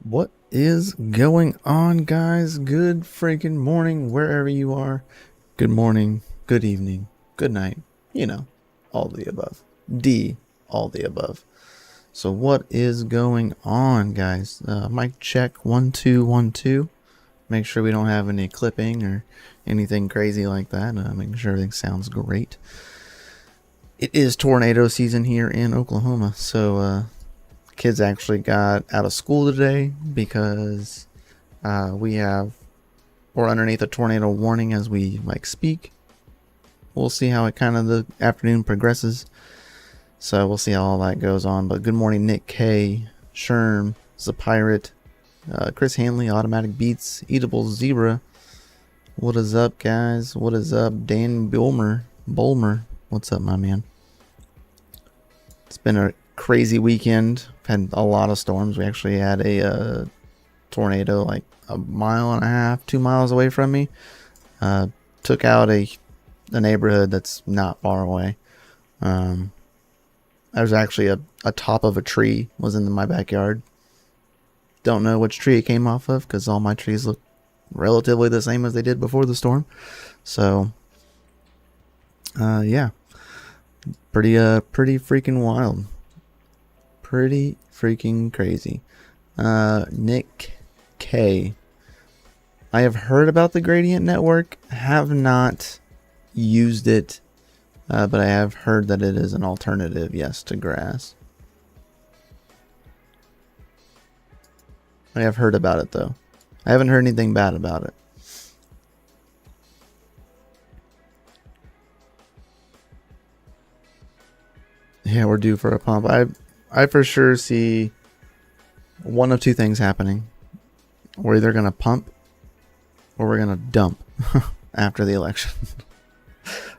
What is going on, guys? Good freaking morning, wherever you are. Good morning, good evening, good night. You know, all the above. All the above. So what is going on, guys? Mic check 1 2 1 2. Make sure we don't have any clipping or anything crazy like that. Making sure everything sounds great. It is tornado season here in Oklahoma, so kids actually got out of school today because we're underneath a tornado warning as we speak. We'll see how it kind of the afternoon progresses. So we'll see how all that goes on. But good morning, Nick K, Sherm, Zapirate, Chris Hanley, Automatic Beats, Eatable Zebra. What is up, guys? What is up, Dan Bulmer? What's up, my man? It's been a crazy weekend. Had a lot of storms. We actually had a tornado like a mile and a half, 2 miles away from me. Took out a neighborhood that's not far away. There's actually a top of a tree was in my backyard. Don't know which tree it came off of because all my trees look relatively the same as they did before the storm. So, yeah, pretty freaking wild. Pretty freaking crazy. Nick K. I have heard about the gradient network, have not used it, but I have heard that it is an alternative, yes, to grass. I have heard about it though. I haven't heard anything bad about it. Yeah, we're due for a pump. I for sure see one of two things happening. We're either going to pump or we're going to dump after the election.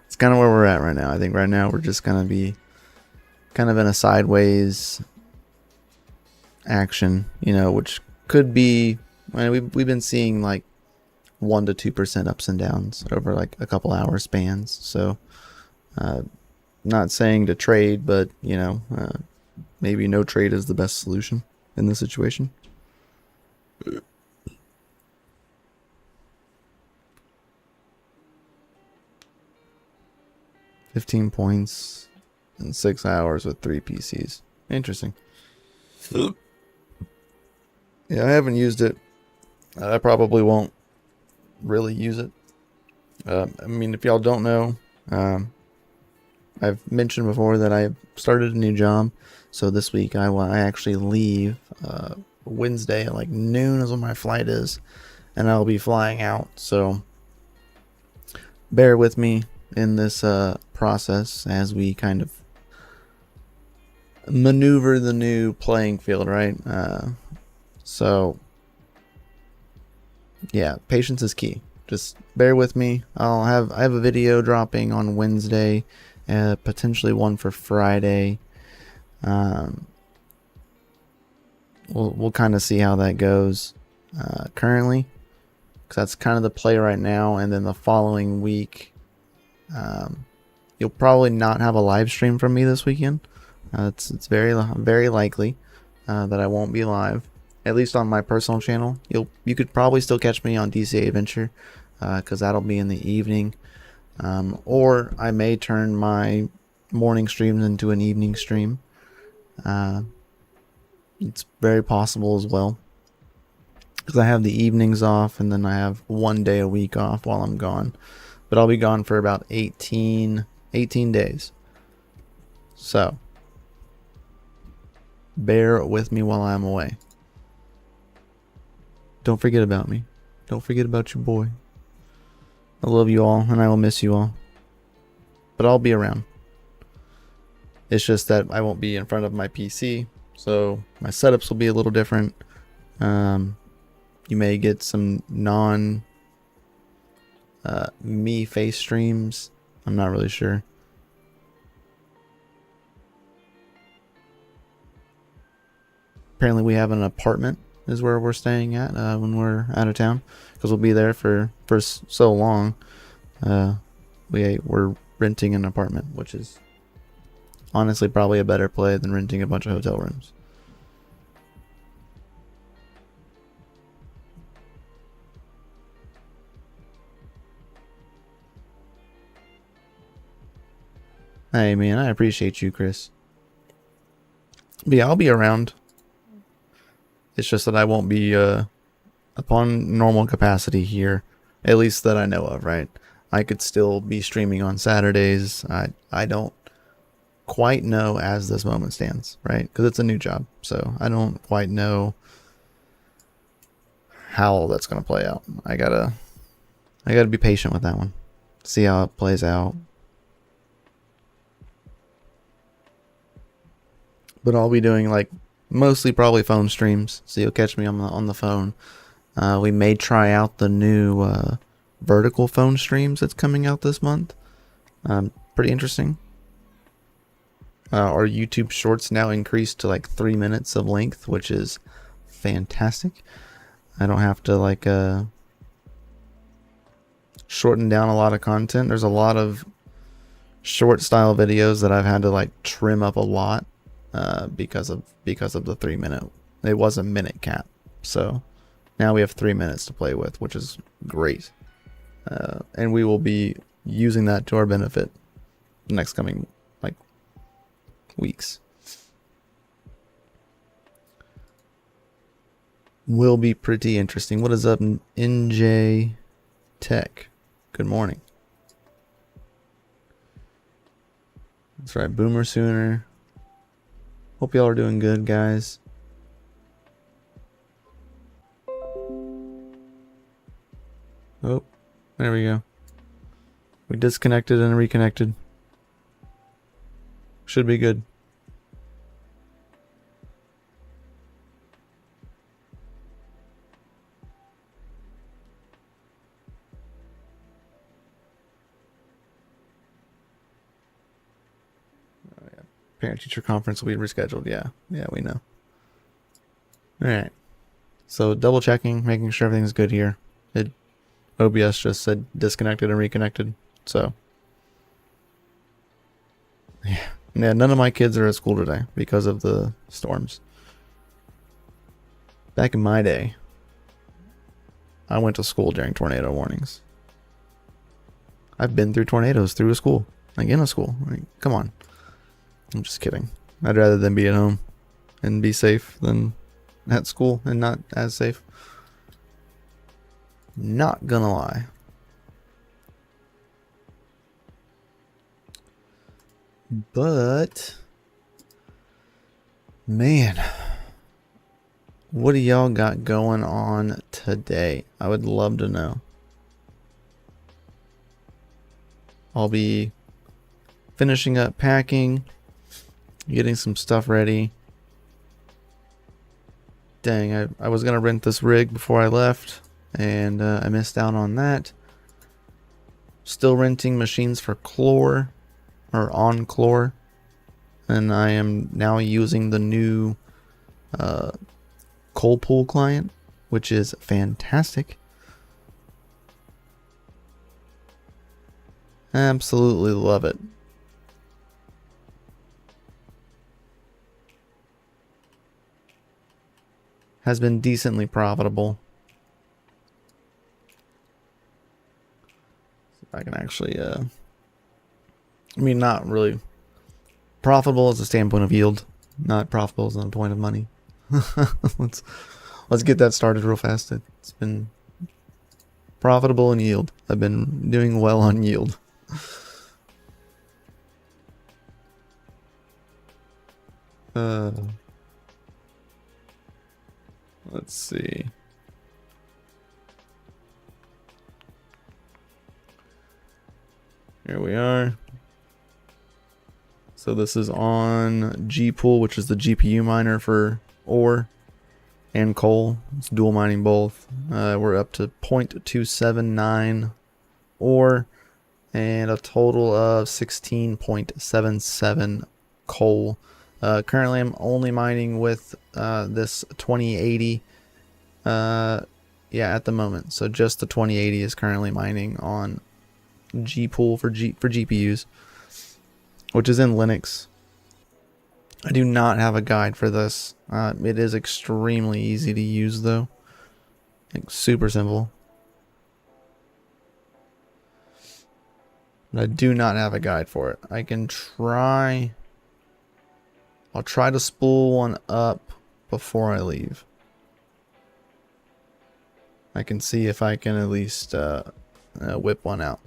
It's kind of where we're at right now. I think right now we're just going to be kind of in a sideways action, which could be, we've been seeing like 1 to 2% ups and downs over like a couple hour spans. So, not saying to trade, but maybe no trade is the best solution in this situation. $15 points in 6 hours with 3 PCs. Interesting. Yeah, I haven't used it. I probably won't really use it. If y'all don't know, I've mentioned before that I started a new job. So this week I actually leave Wednesday at like noon is when my flight is, and I'll be flying out. So bear with me in this process as we kind of maneuver the new playing field, right? So yeah, patience is key. Just bear with me. I have a video dropping on Wednesday, potentially one for Friday. We'll kind of see how that goes currently, because that's kind of the play right now. And then the following week, you'll probably not have a live stream from me this weekend. It's very likely that I won't be live, at least on my personal channel. You could probably still catch me on DCA Adventure, because that'll be in the evening, or I may turn my morning streams into an evening stream. It's very possible as well, because I have the evenings off and then I have 1 day a week off while I'm gone, but I'll be gone for about 18 days. So bear with me while I'm away. Don't forget about me. Don't forget about your boy. I love you all and I will miss you all, but I'll be around. It's just that I won't be in front of my PC, so my setups will be a little different. You may get some me face streams. I'm not really sure. Apparently we have an apartment is where we're staying at when we're out of town, because we'll be there for so long. We're renting an apartment, which is honestly probably a better play than renting a bunch of hotel rooms. Hey man, I appreciate you, Chris. But yeah, I'll be around. It's just that I won't be upon normal capacity here, at least that I know of, right? I could still be streaming on Saturdays. I don't quite know as this moment stands, right? Because it's a new job, so I don't quite know how that's gonna play out. I gotta be patient with that one. See how it plays out. But I'll be doing like mostly probably phone streams, so you'll catch me on the phone. We may try out the new vertical phone streams that's coming out this month. Pretty interesting. Our YouTube shorts now increased to like 3 minutes of length, which is fantastic. I don't have to like shorten down a lot of content. There's a lot of short style videos that I've had to like trim up a lot because of the 3 minute. It was a minute cap, so now we have 3 minutes to play with, which is great. And we will be using that to our benefit the next coming like weeks. Will be pretty interesting. What is up, NJ Tech? Good morning. That's right, Boomer Sooner. Hope y'all are doing good, guys. Oh, there we go. We disconnected and reconnected. Should be good. Oh, yeah. Parent-teacher conference will be rescheduled. Yeah, we know. All right. So double checking, making sure everything's good here. OBS just said disconnected and reconnected. So yeah, none of my kids are at school today because of the storms. Back in my day, I went to school during tornado warnings. I've been through tornadoes through a school, like in a school. Like, come on. I'm just kidding. I'd rather than be at home and be safe than at school and not as safe. Not gonna lie. But man, what do y'all got going on today? I would love to know. I'll be finishing up packing, getting some stuff ready. Dang, I was gonna rent this rig before I left, and I missed out on that. Still renting machines for Chlor, or on Chlor, and I am now using the new coal pool client, which is fantastic. Absolutely love it. Has been decently profitable. If I can actually I mean, not really profitable as a standpoint of yield, not profitable as a point of money. let's get that started real fast. It's been profitable in yield. I've been doing well on yield. Let's see. Here we are. So this is on Gpool, which is the GPU miner for ore and coal. It's dual mining both. We're up to 0.279 ore and a total of 16.77 coal. Currently I'm only mining with this 2080 yeah, at the moment. So just the 2080 is currently mining on Gpool for GPUs, which is in Linux. I do not have a guide for this. It is extremely easy to use though. Like super simple. But I do not have a guide for it. I can try. I'll try to spool one up before I leave. I can see if I can at least whip one out.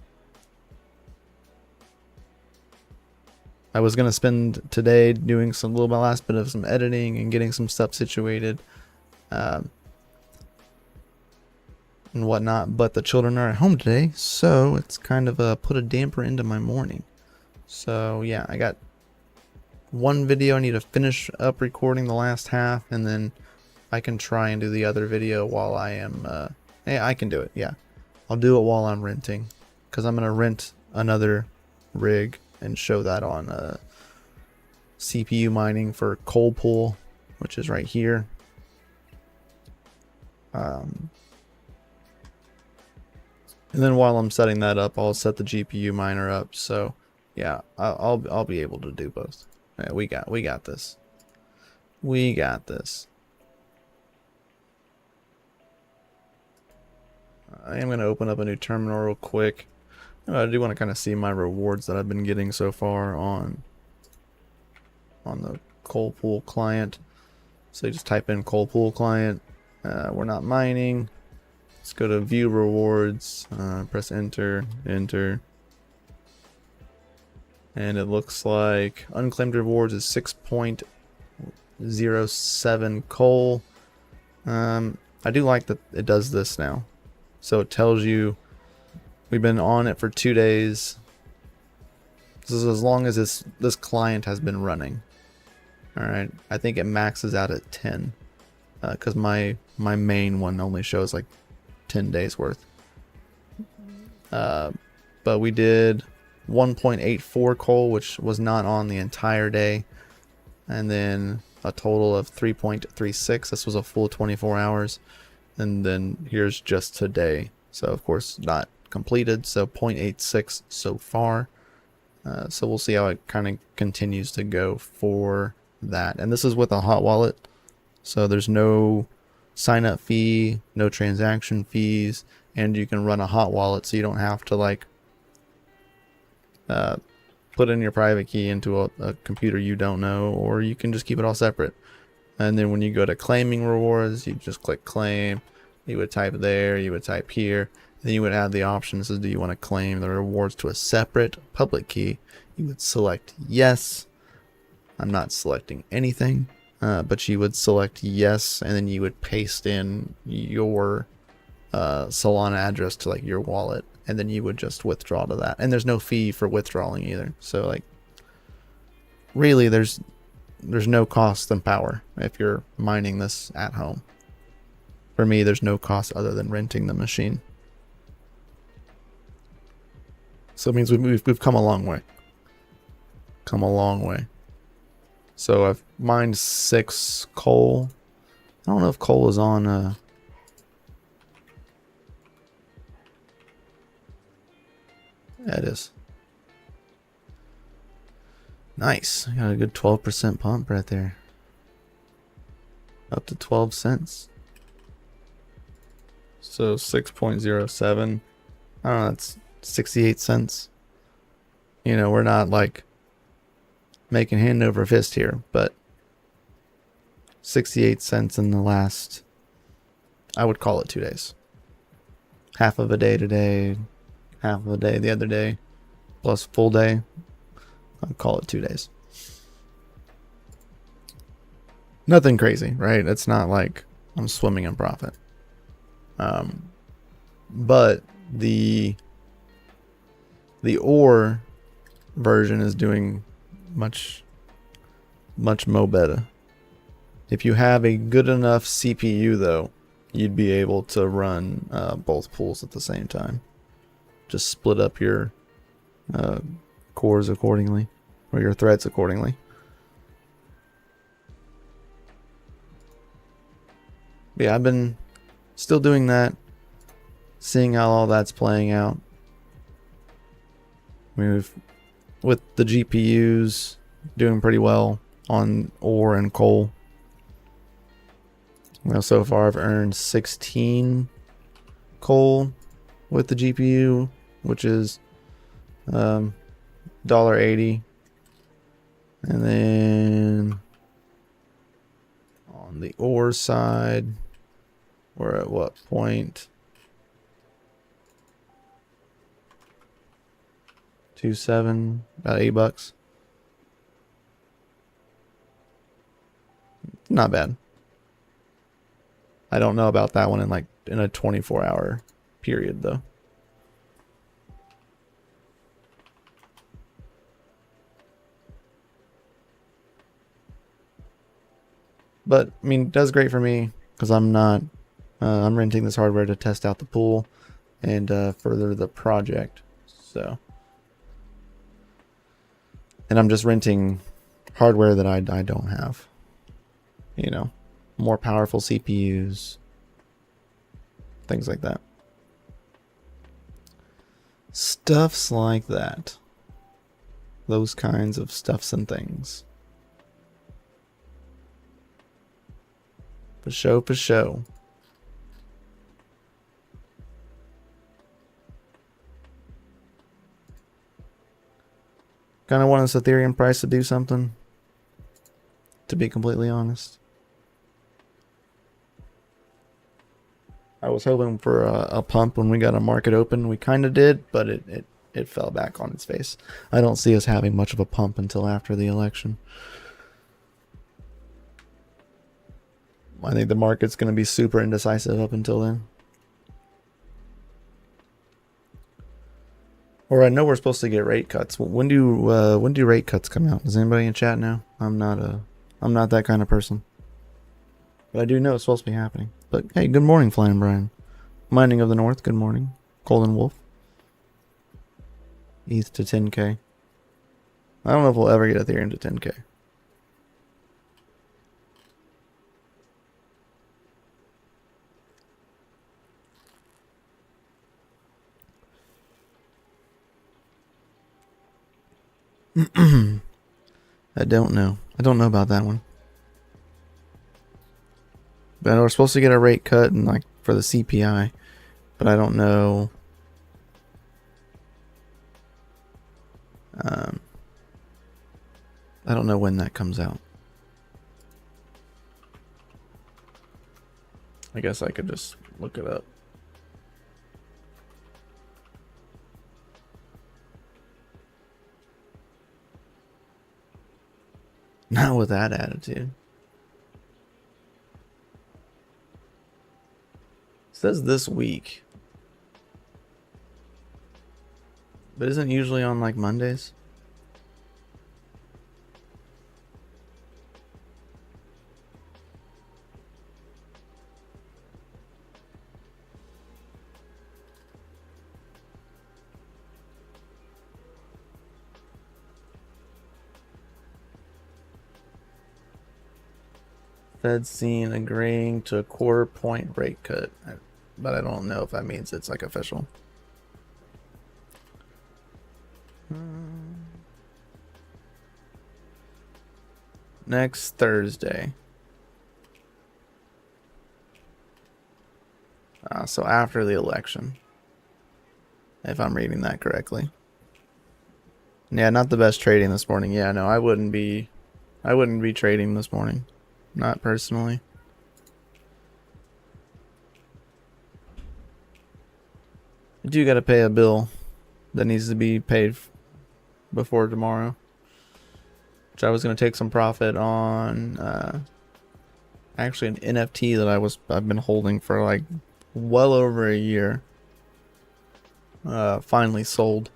I was going to spend today doing some little last bit of some editing and getting some stuff situated and whatnot, but the children are at home today, so it's kind of put a damper into my morning. So yeah, I got one video I need to finish up recording the last half, and then I can try and do the other video while I am yeah, I can do it. Yeah, I'll do it while I'm renting, because I'm gonna rent another rig and show that on CPU mining for coal pool, which is right here. And then while I'm setting that up, I'll set the GPU miner up. So yeah, I'll be able to do both. Yeah, we got this. We got this. I am going to open up a new terminal real quick. I do want to kind of see my rewards that I've been getting so far on the coal pool client. So you just type in coal pool client. We're not mining. Let's go to view rewards. Press enter. And it looks like unclaimed rewards is 6.07 coal. I do like that it does this now. So it tells you we've been on it for 2 days. This is as long as this client has been running. Alright, I think it maxes out at 10. Because my main one only shows like 10 days worth. But we did 1.84 coal, which was not on the entire day. And then a total of 3.36. This was a full 24 hours. And then here's just today. So of course not completed. So 0.86 so far. So we'll see how it kind of continues to go for that. And this is with a hot wallet. So there's no sign up fee, no transaction fees, and you can run a hot wallet, so you don't have to like put in your private key into a computer you don't know, or you can just keep it all separate. And then when you go to claiming rewards, you just click claim. You would type there, you would type here. Then you would have the options. Do you want to claim the rewards to a separate public key? You would select yes. I'm not selecting anything, but you would select yes, and then you would paste in your Solana address to like your wallet, and then you would just withdraw to that. And there's no fee for withdrawing either. So like, really, there's no cost in power if you're mining this at home. For me, there's no cost other than renting the machine. So it means we've come a long way. Come a long way. So I've mined 6 coal. I don't know if coal is on yeah, it is. Nice. I got a good 12% pump right there. Up to 12 cents. So 6.07. I don't know, that's 68 cents. You know, we're not like making hand over fist here, but 68 cents in the last, I would call it 2 days. Half of a day today, half of a day the other day, plus full day. I'd call it 2 days. Nothing crazy, right? It's not like I'm swimming in profit. But the ore version is doing much mo better. If you have a good enough CPU though, you'd be able to run both pools at the same time. Just split up your cores accordingly, or your threads accordingly. But yeah, I've been still doing that, seeing how all that's playing out. With the GPUs doing pretty well on ore and coal. Well, so far I've earned 16 coal with the GPU, which is $1.80. And then on the ore side, we're at what point? 2.7, about $8. Not bad. I don't know about that one in a 24-hour period though. But I mean, it does great for me because I'm renting this hardware to test out the pool and further the project. So, and I'm just renting hardware that I don't have. You know, more powerful CPUs, things like that. Stuffs like that. Those kinds of stuffs and things. For show, for show. Kind of want this Ethereum price to do something, to be completely honest. I was hoping for a pump when we got a market open. We kind of did, but it fell back on its face. I don't see us having much of a pump until after the election. I think the market's going to be super indecisive up until then. Or I know we're supposed to get rate cuts. When do rate cuts come out? Does anybody in chat know? I'm not that kind of person. But I do know it's supposed to be happening. But hey, good morning, Flying Brian. Mining of the North, good morning. Golden Wolf. ETH to 10K. I don't know if we'll ever get Ethereum to 10K. I don't know. I don't know about that one. But we're supposed to get a rate cut and for the CPI, but I don't know. I don't know when that comes out. I guess I could just look it up. Not with that attitude. It says this week. But isn't it usually on Mondays? Fed seen agreeing to a quarter-point rate cut, but I don't know if that means it's official. Next Thursday. So after the election, if I'm reading that correctly. Yeah, not the best trading this morning. Yeah, no, I wouldn't be trading this morning. Not personally. I do gotta pay a bill that needs to be paid before tomorrow, which I was gonna take some profit on. Actually, an NFT that I've been holding for well over a year. Finally sold.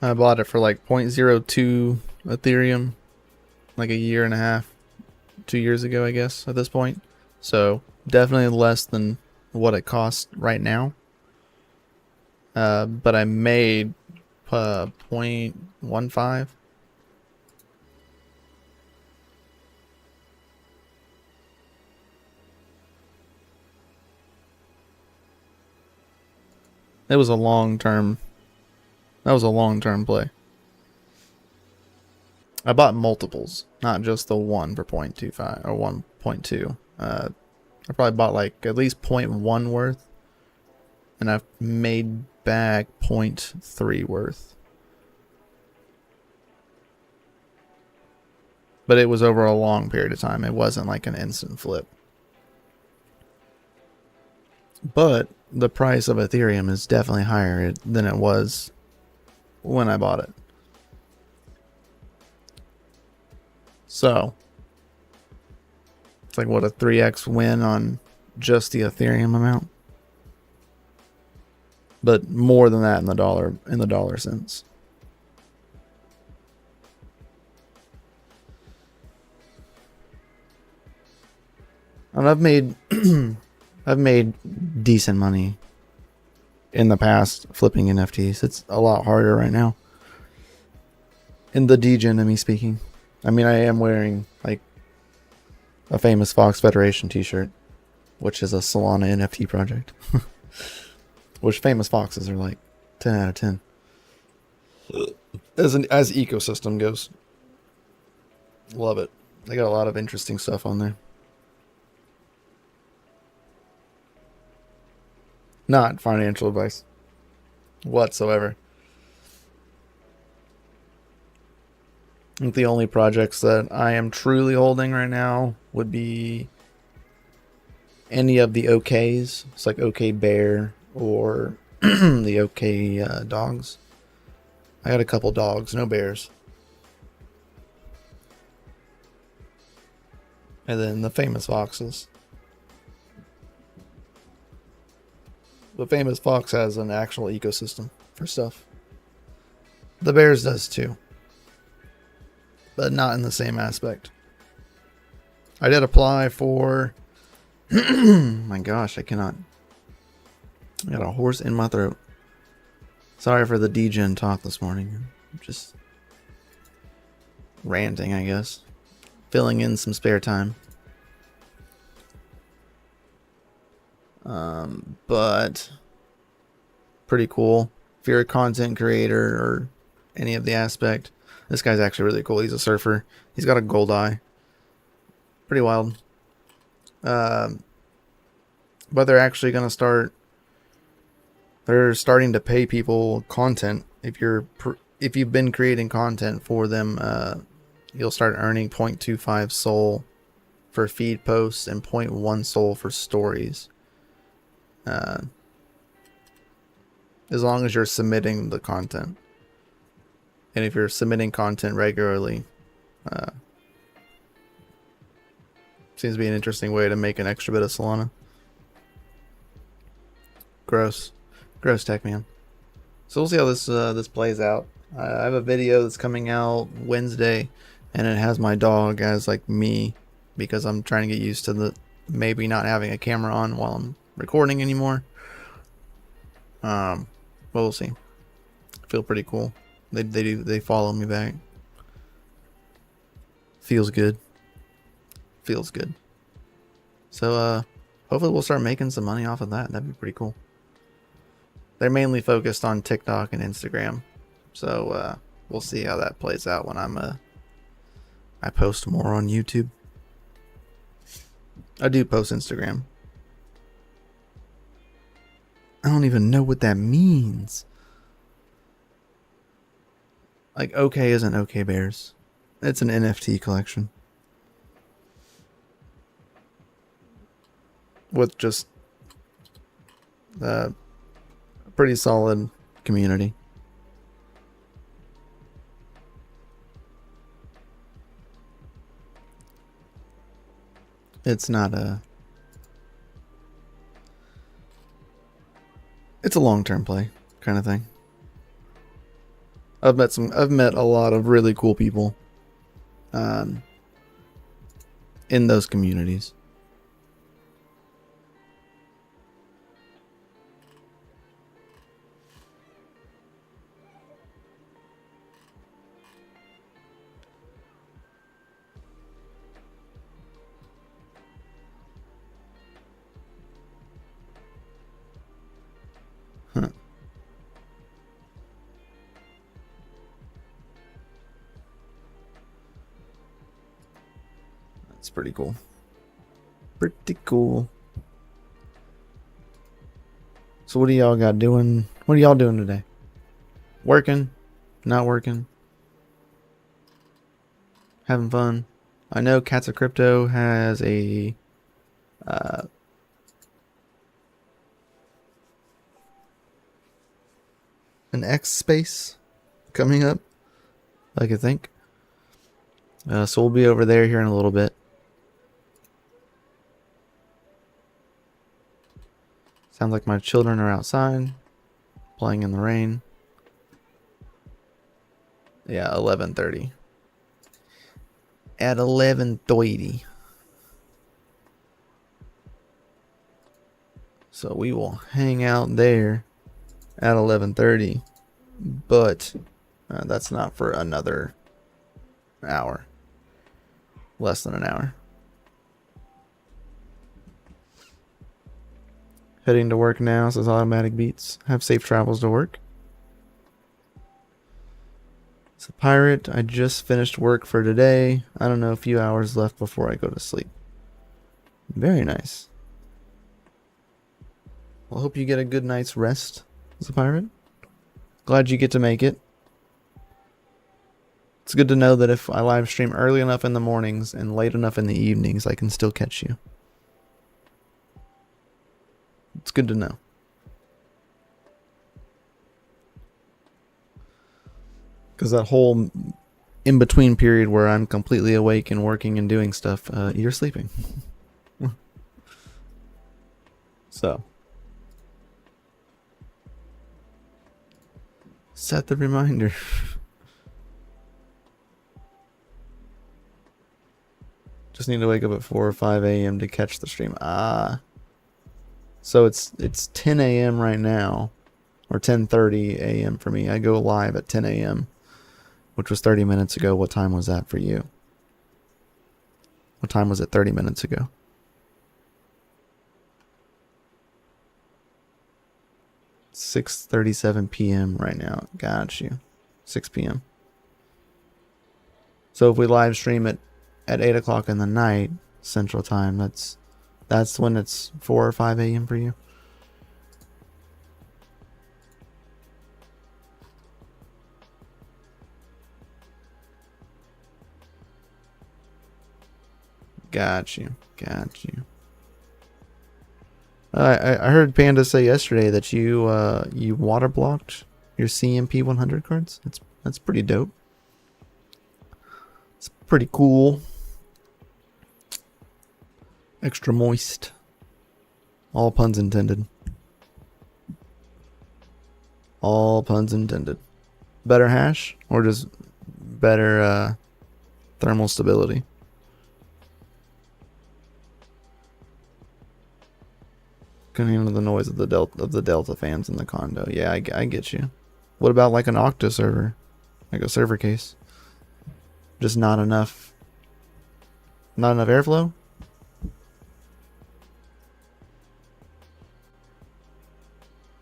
I bought it for 0.02 Ethereum, a year and a half, 2 years ago, I guess, at this point. So definitely less than what it costs right now. But I made 0.15. It was a long-term. That was a long-term play. I bought multiples, not just the one for 0.25 or 1.2. I probably bought at least 0.1 worth, and I've made back 0.3 worth. But it was over a long period of time. It wasn't like an instant flip. But the price of Ethereum is definitely higher than it was when I bought it. So it's like, what, a 3x win on just the Ethereum amount? But more than that in the dollar sense. And I've made decent money in the past flipping NFTs. It's a lot harder right now. In the degen of me speaking. I mean, I am wearing like a Famous Fox Federation t-shirt, which is a Solana NFT project. Which Famous Foxes are like 10 out of 10. As ecosystem goes. Love it. They got a lot of interesting stuff on there. Not financial advice whatsoever. I think the only projects that I am truly holding right now would be any of the OKs. It's like OK Bear or the OK dogs. I got a couple dogs, no bears. And then the Famous Foxes. The Famous Fox has an actual ecosystem for stuff. The Bears does too. But not in the same aspect. I did apply for... my gosh, I cannot... I got a horse in my throat. Sorry for the degen talk this morning. I'm just ranting, I guess. Filling in some spare time. But pretty cool. If you're a content creator or any of the aspect, this guy's actually really cool. He's a surfer. He's got a gold eye. Pretty wild. But they're actually going to start. They're starting to pay people content. If you've been creating content for them, you'll start earning 0.25 Sol for feed posts and 0.1 Sol for stories. As long as you're submitting the content. And if you're submitting content regularly, seems to be an interesting way to make an extra bit of Solana. Gross tech, man. So we'll see how this plays out. I have a video that's coming out Wednesday, and it has my dog as like me, because I'm trying to get used to the maybe not having a camera on while I'm recording anymore. But we'll see. Feel pretty cool. They follow me back. Feels good. So hopefully we'll start making some money off of that. That'd be pretty cool. They're mainly focused on TikTok and Instagram, so we'll see how that plays out when I post more on YouTube. I do post Instagram. I don't even know what that means. Like, OK isn't OK Bears. It's an NFT collection. With just a pretty solid community. It's not a... It's a long-term play kind of thing. I've met a lot of really cool people in those communities. Huh. That's pretty cool. So what do y'all got doing? What are y'all doing today? Working? Not working? Having fun? I know Cats of Crypto has a an X space coming up, I could think. So we'll be over there here in a little bit. Sounds like my children are outside playing in the rain. Yeah, 11:30. At 11:30. So we will hang out there at 11:30, but that's not for another hour. Less than an hour. Heading to work now, says Automatic Beats. Have safe travels to work. It's a pirate. I just finished work for today. I don't know, a few hours left before I go to sleep. Very nice. Well, I hope you get a good night's rest as a pirate. Glad you get to make it. It's good to know that if I live stream early enough in the mornings and late enough in the evenings, I can still catch you. It's good to know. Because that whole in-between period where I'm completely awake and working and doing stuff, you're sleeping. So. Set the reminder. Just need to wake up at 4 or 5 a.m. to catch the stream. So it's 10 a.m. right now, or 10:30 a.m. for me. I go live at 10 a.m., which was 30 minutes ago. What time was that for you? What time was it 30 minutes ago? 6:37 p.m. right now. Got you. 6 p.m. So if we live stream it at 8 o'clock in the night Central Time, that's when it's 4 or 5 a.m. for you. Got you. I heard Panda say yesterday that you water blocked your CMP 100 cards. That's pretty dope. It's pretty cool. Extra moist. All puns intended. All puns intended. Better hash or just better thermal stability? Can handle the noise of the Delta fans in the condo. Yeah, I get you. What about like an Octa server? Like a server case? Just not enough airflow?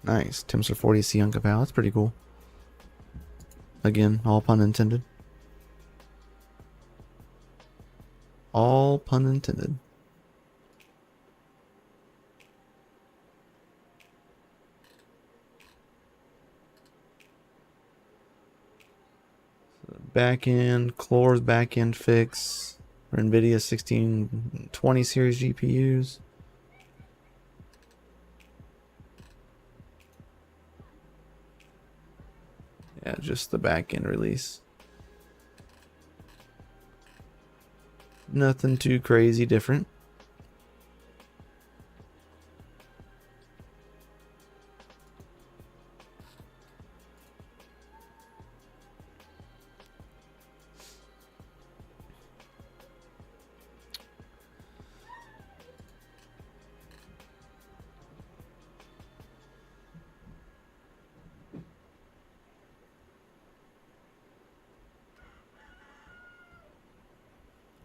Nice. Timster 40C on Kapow. That's pretty cool. Again, all pun intended. All pun intended. Backend, Clore's backend fix for NVIDIA 1620 series GPUs. Yeah, just the backend release. Nothing too crazy different.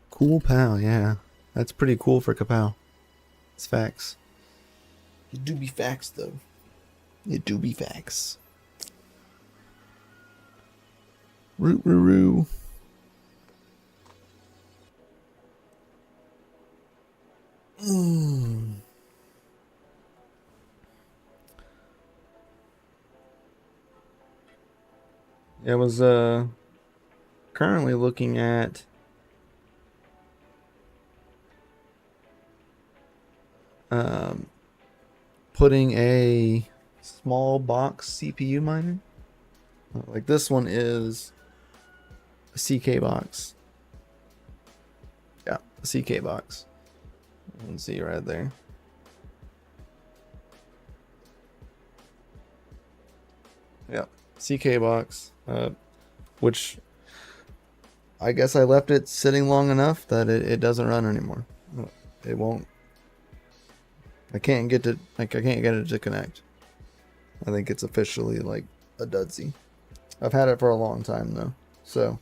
Cool pal, yeah. That's pretty cool for Kapow. It's facts. It do be facts, though. It do be facts. Root. I was currently looking at um, putting a small box CPU miner. Like this one is a CK box. Yeah, a CK box. You can see right there. Yeah, CK box. Which I guess I left it sitting long enough that it doesn't run anymore. It won't. I can't get it to connect. I think it's officially like a dudsy. I've had it for a long time though, so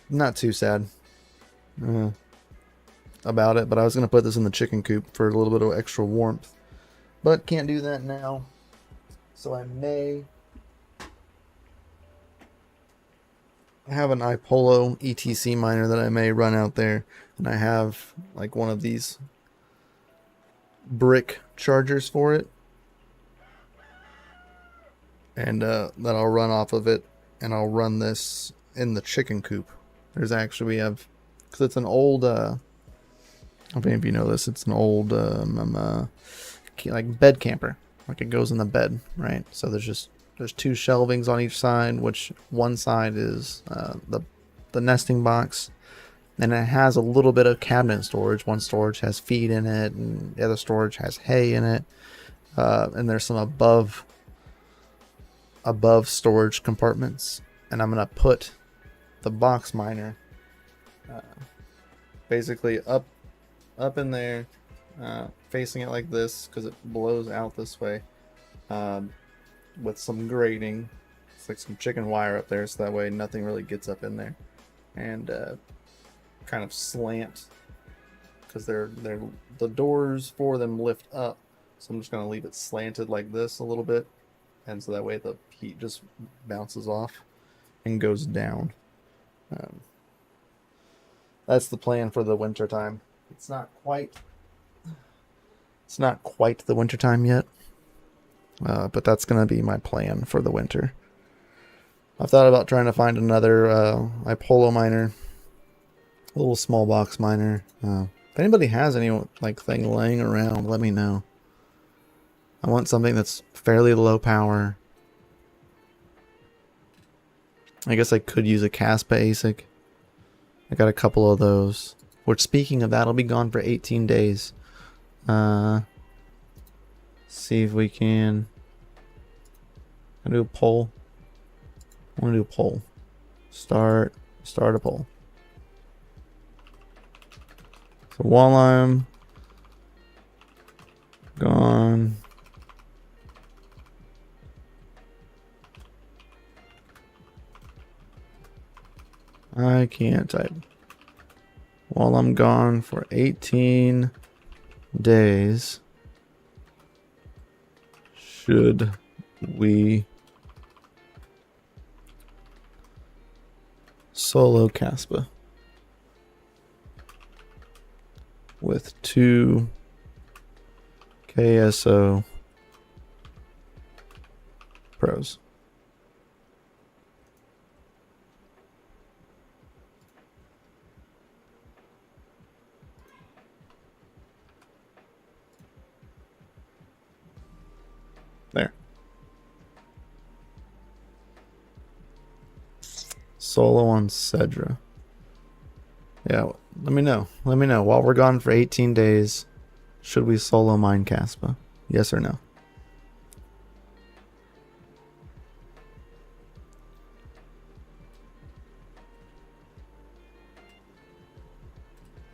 not too sad about it. But I was gonna put this in the chicken coop for a little bit of extra warmth, but can't do that now. So I have an iPolo ETC miner that I may run out there, and I have like one of these brick chargers for it, and that I'll run off of it, and I'll run this in the chicken coop. There's actually, we have, because it's an old I don't know if you know this, it's an old like bed camper, like it goes in the bed, right? So there's two shelvings on each side, which one side is the nesting box, and it has a little bit of cabinet storage. One storage has feed in it, and the other storage has hay in it, and there's some above storage compartments. And I'm gonna put the box miner basically up in there, facing it like this because it blows out this way, with some grating. It's like some chicken wire up there, so that way nothing really gets up in there, and kind of slant because the doors for them lift up. So I'm just gonna leave it slanted like this a little bit, and so that way the heat just bounces off and goes down. That's the plan for the winter time. It's not quite the winter time yet, but that's gonna be my plan for the winter. I've thought about trying to find another iPolo miner, a little small box miner. If anybody has any like thing laying around, let me know. I want something that's fairly low power. I guess I could use a Caspa ASIC. I got a couple of those. Which, speaking of that, will be gone for 18 days. See if we can. I do a poll. I want to do a poll. Start a poll. So while I'm gone, I can't type. While I'm gone for 18 days, should we solo Caspa with 2 KSO pros? There. Solo on Cedra. Yeah, let me know. Let me know. While we're gone for 18 days, should we solo mine Caspa? Yes or no?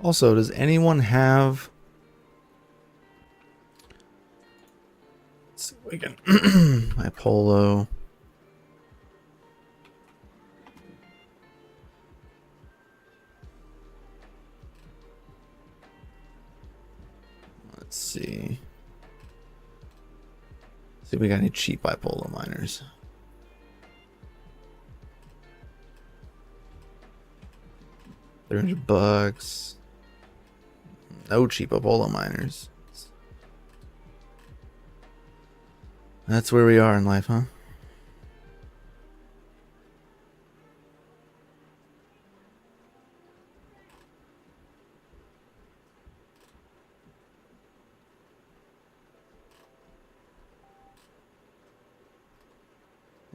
Also, does anyone have... Let's see if we can... my Polo... Let's see. See if we got any cheap bipolar miners. $300. No cheap Apollo miners. That's where we are in life, huh?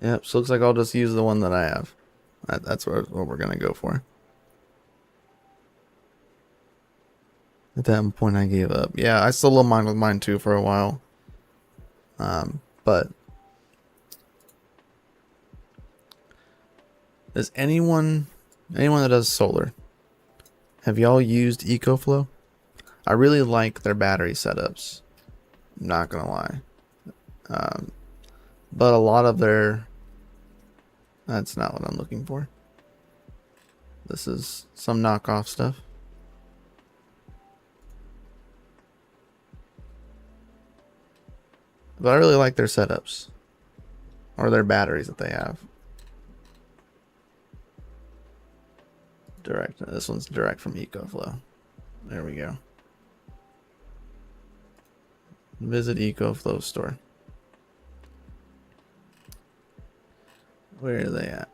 Yep, so looks like I'll just use the one that I have. That's what we're gonna go for. At that point, I gave up. Yeah, I still mine with mine too for a while. But does anyone that does solar, have y'all used EcoFlow? I really like their battery setups. Not gonna lie. But a lot of their... That's not what I'm looking for. This is some knockoff stuff. But I really like their setups. Or their batteries that they have. Direct. This one's direct from EcoFlow. There we go. Visit EcoFlow store. Where are they at?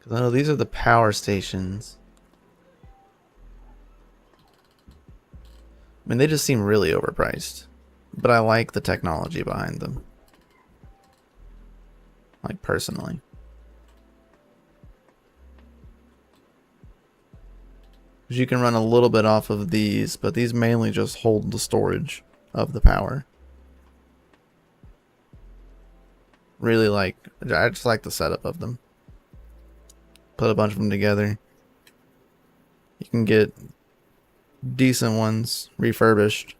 Because I know these are the power stations. I mean, they just seem really overpriced. But I like the technology behind them. Like, personally. Because you can run a little bit off of these, but these mainly just hold the storage of the power. Really like, I just like the setup of them. Put a bunch of them together. You can get decent ones refurbished.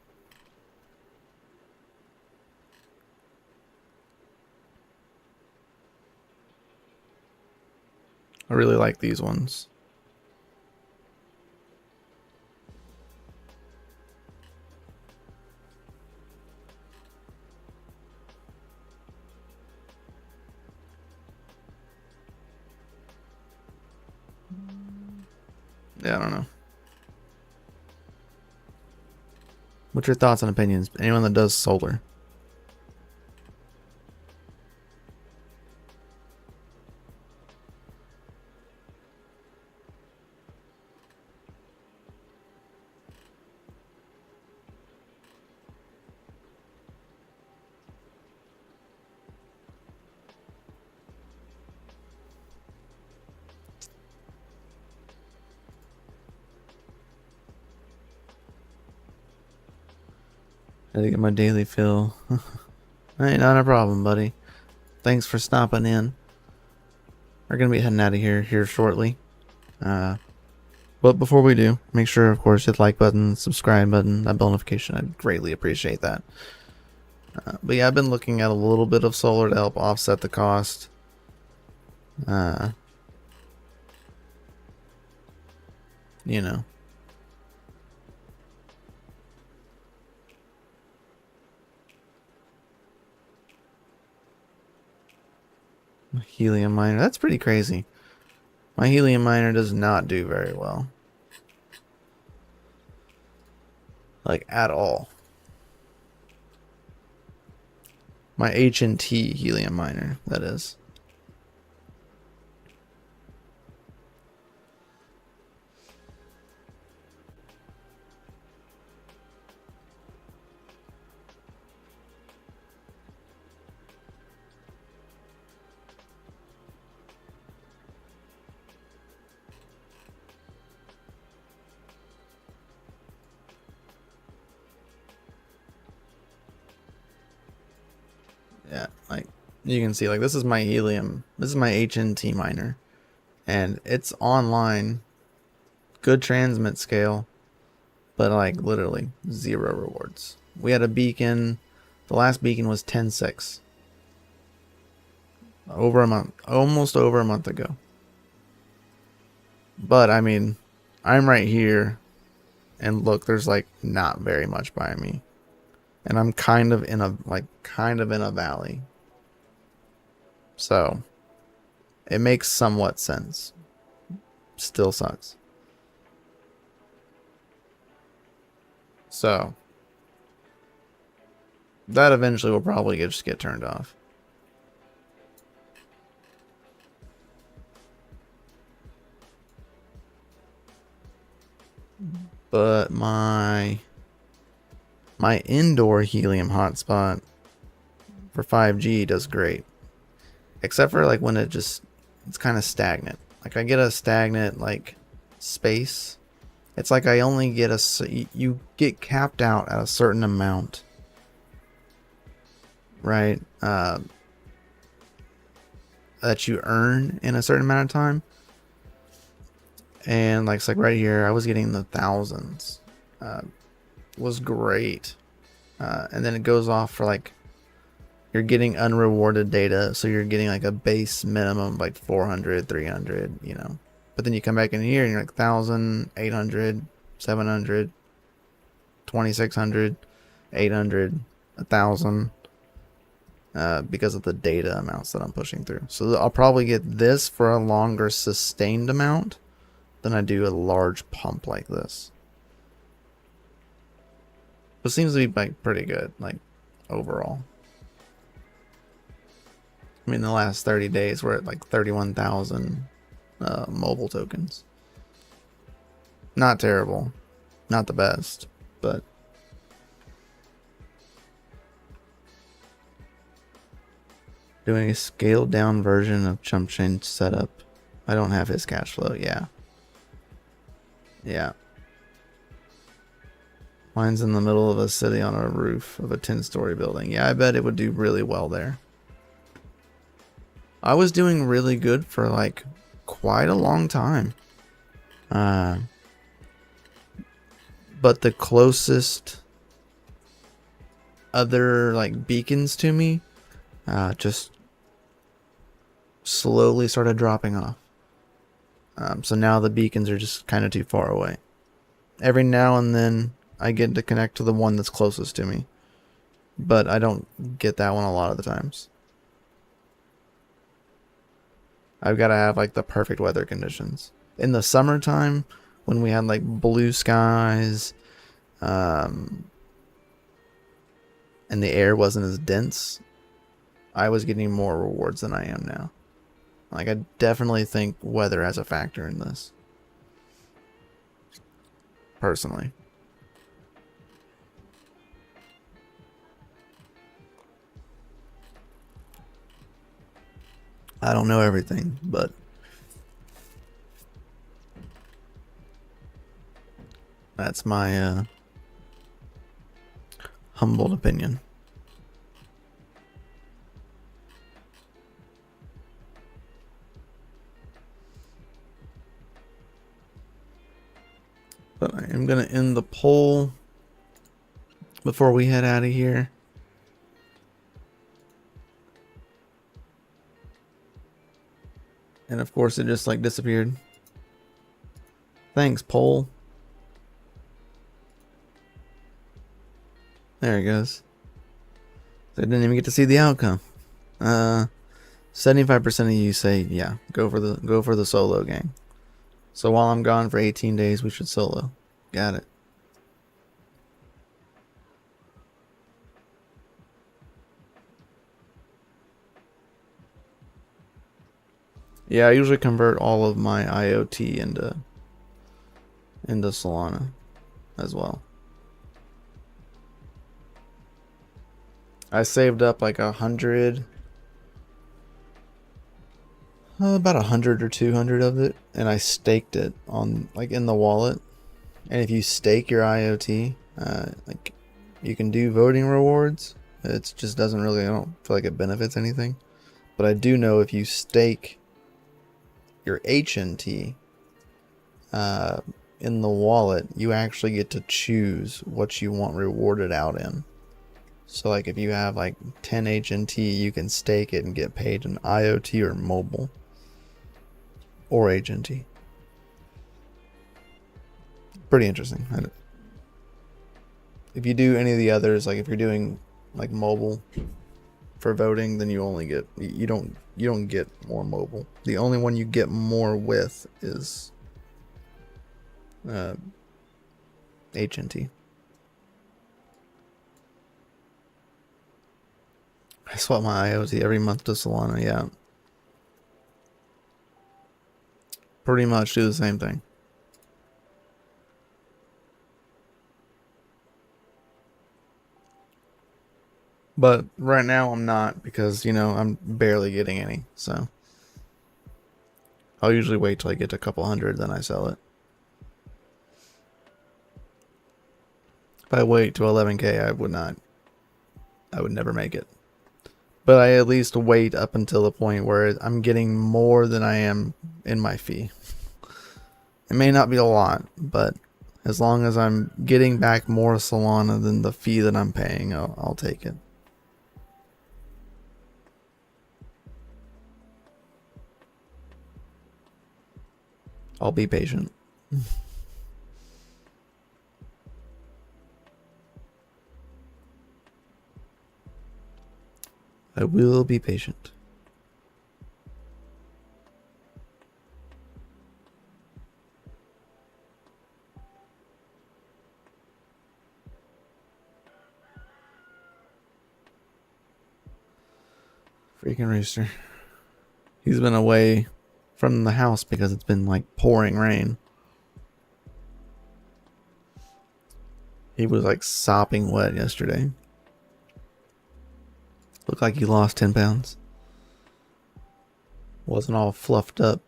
I really like these ones. Yeah, I don't know. What's your thoughts and opinions? Anyone that does solar? I had to get my daily fill. Ain't not a problem, buddy. Thanks for stopping in. We're gonna be heading out of here shortly. But before we do, make sure, of course, hit the like button, subscribe button, that bell notification. I'd greatly appreciate that. But yeah, I've been looking at a little bit of solar to help offset the cost. You know. Helium miner. That's pretty crazy. My helium miner does not do very well. Like, at all. My H&T helium miner, that is. Yeah, like, you can see, like, this is my helium. This is my H&T miner. And it's online. Good transmit scale. But, like, literally, 0 rewards. We had a beacon. The last beacon was 10.6. Over a month. Almost over a month ago. But, I mean, I'm right here. And look, there's, like, not very much by me. And I'm kind of in a valley. So, it makes somewhat sense. Still sucks. So, that eventually will probably just get turned off. but my indoor helium hotspot for 5G does great. Except for like when it's kind of stagnant. Like I get a stagnant like space. It's like I only get you get capped out at a certain amount, right? That you earn in a certain amount of time. And like it's like right here, I was getting the thousands. Was great. And then it goes off for like you're getting unrewarded data, so you're getting like a base minimum like 400, 300, you know. But then you come back in here and you're like 1,000, 800, 700, 2,600, 800, 1,000, because of the data amounts that I'm pushing through. So I'll probably get this for a longer sustained amount than I do a large pump like this. But it seems to be like pretty good, like overall. I mean, the last 30 days we're at like 31,000 mobile tokens. Not terrible, not the best, but doing a scaled down version of Chump Change setup. I don't have his cash flow. Yeah. Mine's in the middle of a city on a roof of a 10-story building. Yeah, I bet it would do really well there. I was doing really good for like quite a long time. But the closest other like beacons to me just slowly started dropping off. So now the beacons are just kind of too far away. Every now and then I get to connect to the one that's closest to me, but I don't get that one a lot of the times. I've got to have like the perfect weather conditions. In the summertime, when we had like blue skies, and the air wasn't as dense, I was getting more rewards than I am now. Like I definitely think weather has a factor in this. Personally. I don't know everything, but that's my humbled opinion. But I am going to end the poll before we head out of here. And of course it just like disappeared. Thanks, poll. There it goes. So I didn't even get to see the outcome. 75% of you say yeah, go for the solo gang. So while I'm gone for 18 days, we should solo. Got it. Yeah, I usually convert all of my IoT into Solana as well. I saved up like about 100 or 200 of it, and I staked it on like in the wallet. And if you stake your IoT, like you can do voting rewards. It just doesn't really, I don't feel like it benefits anything. But I do know if you stake your HNT in the wallet, you actually get to choose what you want rewarded out in. So like if you have like 10 HNT, you can stake it and get paid in IoT or mobile or HNT. Pretty interesting. If you do any of the others, like if you're doing like mobile for voting, then you only get, you don't get more mobile. The only one you get more with is HNT. I swap my IoT every month to Solana, yeah. Pretty much do the same thing. But right now I'm not, because, you know, I'm barely getting any. So I'll usually wait till I get to a couple hundred, then I sell it. If I wait to 11K, I would never make it. But I at least wait up until the point where I'm getting more than I am in my fee. It may not be a lot, but as long as I'm getting back more Solana than the fee that I'm paying, I'll take it. I'll be patient. I will be patient. Freaking rooster. He's been away from the house because it's been like pouring rain. He was like sopping wet yesterday. Looked like he lost 10 pounds. Wasn't all fluffed up.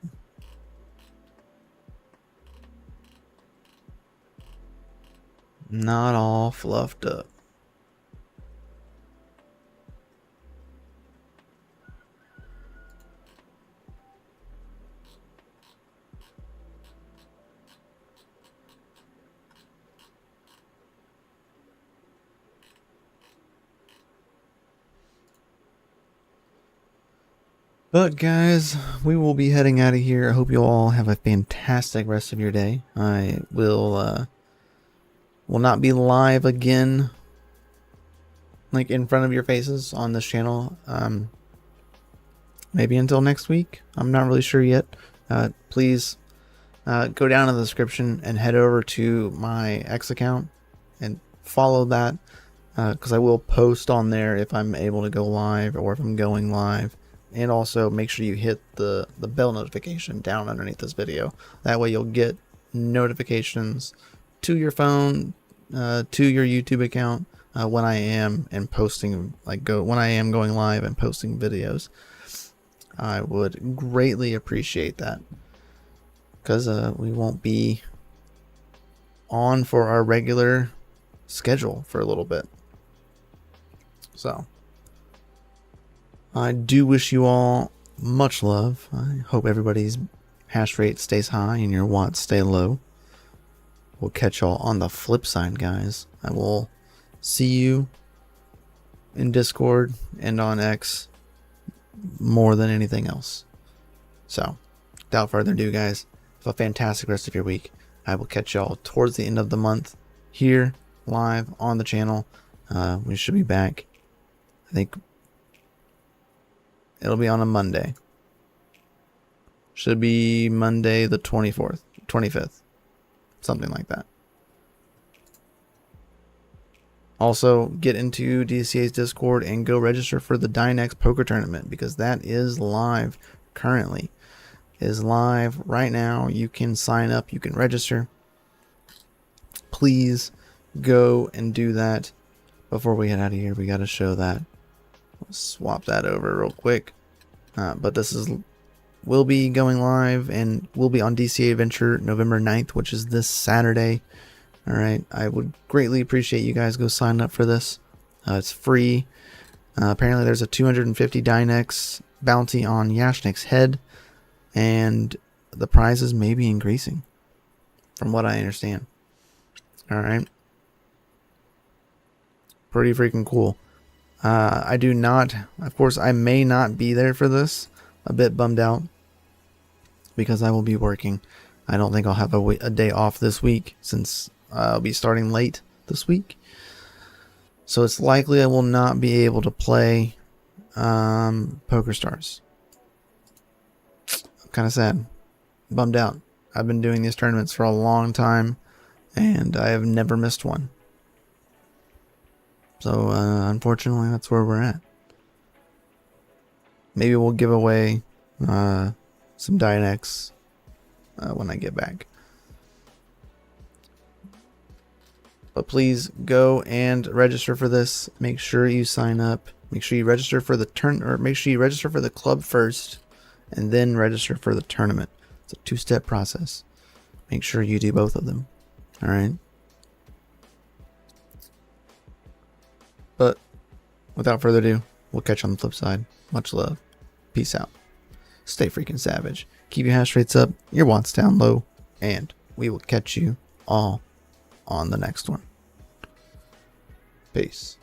Not all fluffed up. But guys, we will be heading out of here. I hope you all have a fantastic rest of your day. I will not be live again, like in front of your faces on this channel. Maybe until next week. I'm not really sure yet. Please go down in the description and head over to my X account and follow that, because I will post on there if I'm able to go live or if I'm going live. And also make sure you hit the bell notification down underneath this video. That way you'll get notifications to your phone, to your YouTube account, when I am posting, when I am going live and posting videos. I would greatly appreciate that, because we won't be on for our regular schedule for a little bit. So I do wish you all much love. I hope everybody's hash rate stays high and your watts stay low. We'll catch y'all on the flip side, guys. I will see you in Discord and on X more than anything else. So, without further ado, guys, have a fantastic rest of your week. I will catch y'all towards the end of the month here live on the channel. We should be back, I think it'll be on a Monday. Should be Monday the 24th, 25th. Something like that. Also, get into DCA's Discord and go register for the Dynex Poker Tournament, because that is live currently. It is live right now. You can sign up. You can register. Please go and do that before we head out of here. We got to show that. Swap that over real quick. But this will be going live and will be on DCA Adventure November 9th, which is this Saturday. Alright, I would greatly appreciate you guys go sign up for this. It's free. Apparently there's a 250 Dynex bounty on Yashnik's head, and the prizes may be increasing, from what I understand. Alright. Pretty freaking cool. I do not, of course, I may not be there for this. A bit bummed out, because I will be working. I don't think I'll have a day off this week, since I'll be starting late this week. So it's likely I will not be able to play Poker Stars. I'm kind of sad. Bummed out. I've been doing these tournaments for a long time, and I have never missed one. So, unfortunately, that's where we're at. Maybe we'll give away some Dynex when I get back. But please go and register for this. Make sure you sign up. Make sure you register for the make sure you register for the club first and then register for the tournament. It's a 2-step process. Make sure you do both of them. All right. But without further ado, we'll catch you on the flip side. Much love. Peace out. Stay freaking savage. Keep your hash rates up, your wants down low, and we will catch you all on the next one. Peace.